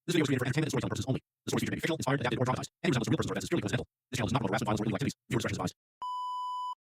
This video is created for entertainment and storytelling purposes only. The stories featured may be fictional, inspired, adapted, or dramatized. Any resemblance to real persons or events is purely coincidental. This channel does not promote harassment, violence, or illegal activities. Viewer discretion is advised.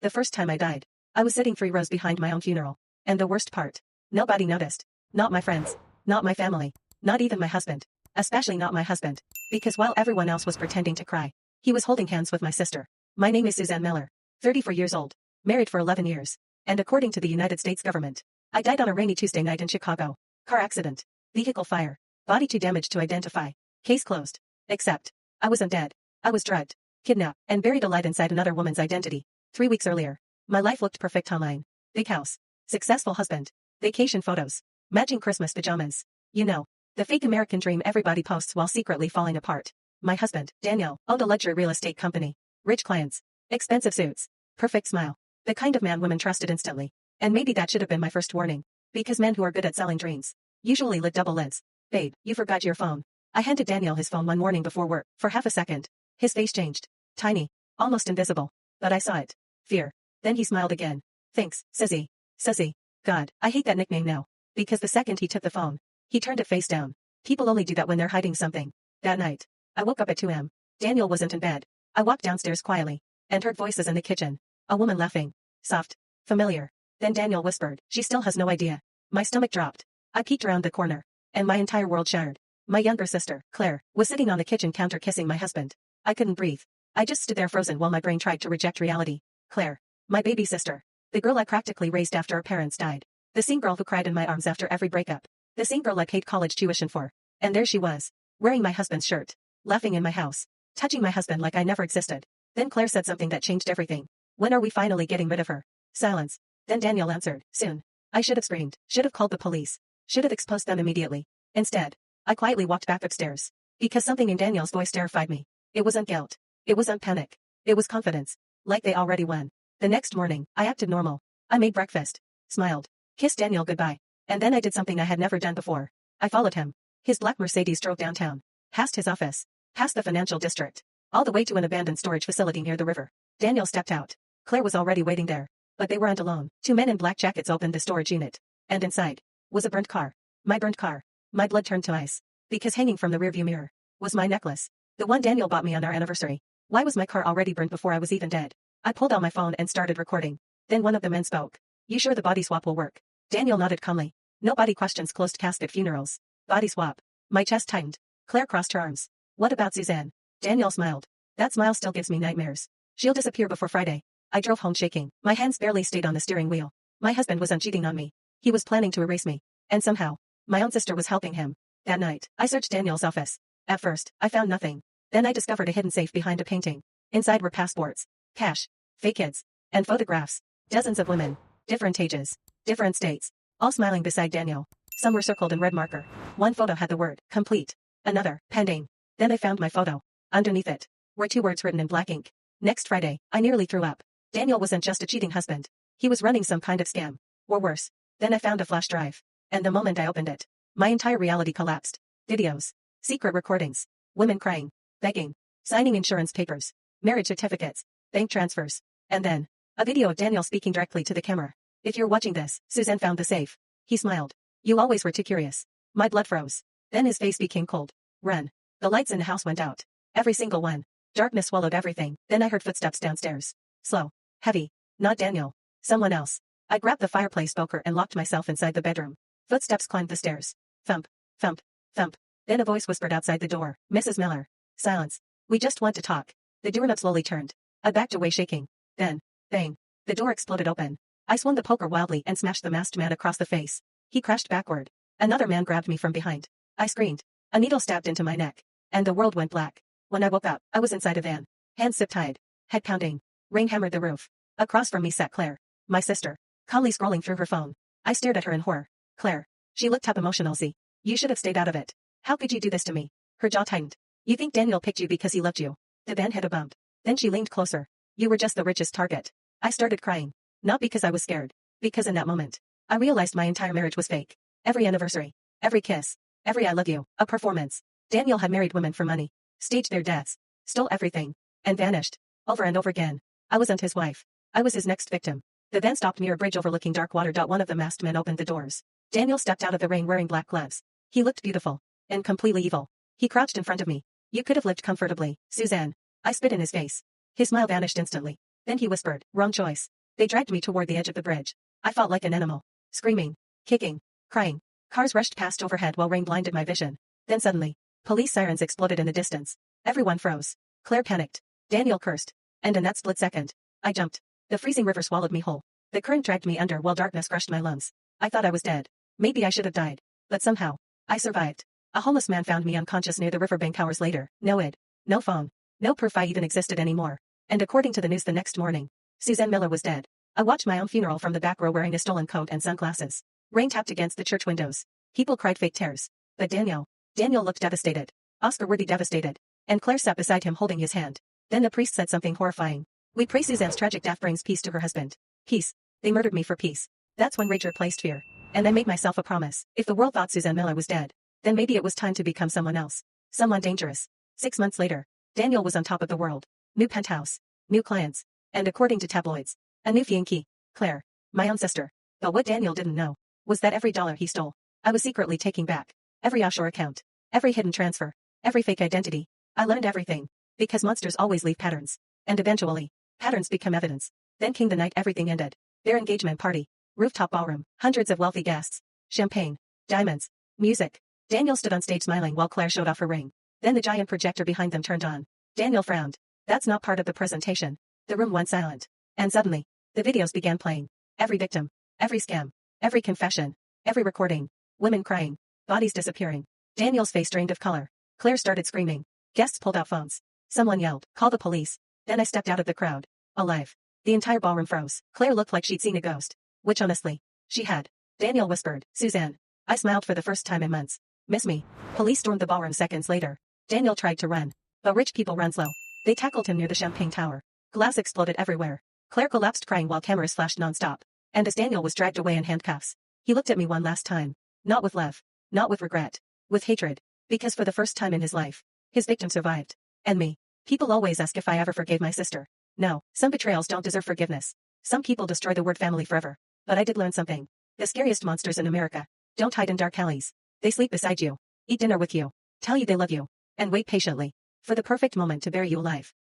The first time I died, I was sitting 3 rows behind my own funeral. And the worst part, nobody noticed. Not my friends. Not my family. Not even my husband. Especially not my husband. Because while everyone else was pretending to cry, he was holding hands with my sister. My name is Suzanne Miller, 34 years old, married for 11 years. And according to the United States government, I died on a rainy Tuesday night in Chicago. Car accident. Vehicle fire. Body too damaged to identify. Case closed. Except, I wasn't dead. I was drugged, kidnapped, and buried alive inside another woman's identity. 3 weeks earlier, my life looked perfect online. Big house. Successful husband. Vacation photos. Matching Christmas pajamas. You know, the fake American dream everybody posts while secretly falling apart. My husband, Daniel, owned a luxury real estate company. Rich clients. Expensive suits. Perfect smile. The kind of man women trusted instantly. And maybe that should have been my first warning. Because men who are good at selling dreams usually lit double lids. Babe, you forgot your phone. I handed Daniel his phone one morning before work. For half a second, his face changed. Tiny. Almost invisible. But I saw it. Fear. Then he smiled again. Thanks, Susie. Susie. God, I hate that nickname now. Because the second he took the phone, he turned it face down. People only do that when they're hiding something. That night, I woke up at 2 a.m. Daniel wasn't in bed. I walked downstairs quietly, and heard voices in the kitchen. A woman laughing. Soft. Familiar. Then Daniel whispered, "She still has no idea." My stomach dropped. I peeked around the corner, and my entire world shattered. My younger sister, Claire, was sitting on the kitchen counter kissing my husband. I couldn't breathe. I just stood there frozen while my brain tried to reject reality. Claire. My baby sister. The girl I practically raised after her parents died. The same girl who cried in my arms after every breakup. The same girl I paid college tuition for. And there she was, wearing my husband's shirt, laughing in my house, touching my husband like I never existed. Then Claire said something that changed everything. "When are we finally getting rid of her?" Silence. Then Daniel answered, "Soon." I should have screamed, should have called the police, should have exposed them immediately. Instead, I quietly walked back upstairs. Because something in Daniel's voice terrified me. It wasn't guilt. It wasn't panic. It was confidence. Like they already won. The next morning, I acted normal. I made breakfast, smiled, kissed Daniel goodbye. And then I did something I had never done before. I followed him. His black Mercedes drove downtown, past his office, past the financial district, all the way to an abandoned storage facility near the river. Daniel stepped out. Claire was already waiting there. But they weren't alone. 2 men in black jackets opened the storage unit. And inside was a burnt car. My burnt car. My blood turned to ice. Because hanging from the rearview mirror was my necklace. The one Daniel bought me on our anniversary. Why was my car already burnt before I was even dead? I pulled out my phone and started recording. Then one of the men spoke. "You sure the body swap will work?" Daniel nodded calmly. Nobody questions closed casket funerals. Body swap. My chest tightened. Claire crossed her arms. "What about Suzanne?" Daniel smiled. "That smile still gives me nightmares. She'll disappear before Friday." I drove home shaking. My hands barely stayed on the steering wheel. My husband wasn't cheating on me. He was planning to erase me. And somehow, my own sister was helping him. That night, I searched Daniel's office. At first, I found nothing. Then I discovered a hidden safe behind a painting. Inside were passports, cash, fake kids, and photographs. Dozens of women. Different ages. Different states. All smiling beside Daniel. Some were circled in red marker. One photo had the word, "complete." Another, "pending." Then I found my photo. Underneath it were 2 words written in black ink. Next Friday, I nearly threw up. Daniel wasn't just a cheating husband. He was running some kind of scam. Or worse. Then I found a flash drive. And the moment I opened it, my entire reality collapsed. Videos. Secret recordings. Women crying. Begging. Signing insurance papers. Marriage certificates. Bank transfers. And then, a video of Daniel speaking directly to the camera. "If you're watching this, Suzanne found the safe." He smiled. "You always were too curious." My blood froze. Then his face became cold. Run. The lights in the house went out. Every single one. Darkness swallowed everything. Then I heard footsteps downstairs. Slow. Heavy. Not Daniel. Someone else. I grabbed the fireplace poker and locked myself inside the bedroom. Footsteps climbed the stairs. Thump. Thump. Thump. Then a voice whispered outside the door. "Mrs. Miller." Silence. "We just want to talk." The doorknob slowly turned. I backed away shaking. Then, bang. The door exploded open. I swung the poker wildly and smashed the masked man across the face. He crashed backward. Another man grabbed me from behind. I screamed. A needle stabbed into my neck. And the world went black. When I woke up, I was inside a van. Hands zip-tied. Head pounding. Rain hammered the roof. Across from me sat Claire. My sister. Calmly scrolling through her phone. I stared at her in horror. "Claire." She looked up emotional. "Z. You should have stayed out of it. How could you do this to me?" Her jaw tightened. "You think Daniel picked you because he loved you?" The van hit a bump. Then she leaned closer. "You were just the richest target." I started crying. Not because I was scared. Because in that moment, I realized my entire marriage was fake. Every anniversary. Every kiss. Every "I love you." A performance. Daniel had married women for money. Staged their deaths. Stole everything. And vanished. Over and over again. I wasn't his wife. I was his next victim. The van stopped near a bridge overlooking dark water. One of the masked men opened the doors. Daniel stepped out of the rain wearing black gloves. He looked beautiful. And completely evil. He crouched in front of me. You could have lived comfortably, Suzanne. I spit in his face. His smile vanished instantly. Then he whispered, wrong choice. They dragged me toward the edge of the bridge. I fought like an animal. Screaming, kicking, crying. Cars rushed past overhead while rain blinded my vision. Then suddenly, police sirens exploded in the distance. Everyone froze. Claire panicked. Daniel cursed. And in that split second, I jumped. The freezing river swallowed me whole. The current dragged me under while darkness crushed my lungs. I thought I was dead. Maybe I should have died. But somehow, I survived. A homeless man found me unconscious near the riverbank hours later. No ID. No phone. No proof I even existed anymore. And according to the news the next morning, Suzanne Miller was dead. I watched my own funeral from the back row wearing a stolen coat and sunglasses. Rain tapped against the church windows. People cried fake tears. But Daniel looked devastated. Oscar-worthy devastated. And Claire sat beside him holding his hand. Then the priest said something horrifying. We pray Suzanne's tragic death brings peace to her husband. Peace. They murdered me for peace. That's when rage replaced fear. And I made myself a promise. If the world thought Suzanne Miller was dead, then maybe it was time to become someone else. Someone dangerous. 6 months later, Daniel was on top of the world. New penthouse. New clients. And according to tabloids, a new fiancée. Claire. My own sister. But what Daniel didn't know was that every dollar he stole, I was secretly taking back. Every offshore account. Every hidden transfer. Every fake identity. I learned everything. Because monsters always leave patterns. And eventually, patterns become evidence. Then came the night everything ended. Their engagement party. Rooftop ballroom. Hundreds of wealthy guests. Champagne. Diamonds. Music. Daniel stood on stage smiling while Claire showed off her ring. Then the giant projector behind them turned on. Daniel frowned. That's not part of the presentation. The room went silent. And suddenly, the videos began playing. Every victim. Every scam. Every confession. Every recording. Women crying. Bodies disappearing. Daniel's face drained of color. Claire started screaming. Guests pulled out phones. Someone yelled, call the police. Then I stepped out of the crowd. Alive. The entire ballroom froze. Claire looked like she'd seen a ghost. Which honestly, she had. Daniel whispered, Suzanne. I smiled for the first time in months. Miss me. Police stormed the ballroom seconds later. Daniel tried to run. But rich people run slow. They tackled him near the champagne tower. Glass exploded everywhere. Claire collapsed crying while cameras flashed non-stop. And as Daniel was dragged away in handcuffs, he looked at me one last time. Not with love. Not with regret. With hatred. Because for the first time in his life, his victim survived. And me. People always ask if I ever forgave my sister. No, some betrayals don't deserve forgiveness. Some people destroy the word family forever. But I did learn something. The scariest monsters in America don't hide in dark alleys. They sleep beside you, eat dinner with you, tell you they love you, and wait patiently for the perfect moment to bury you alive.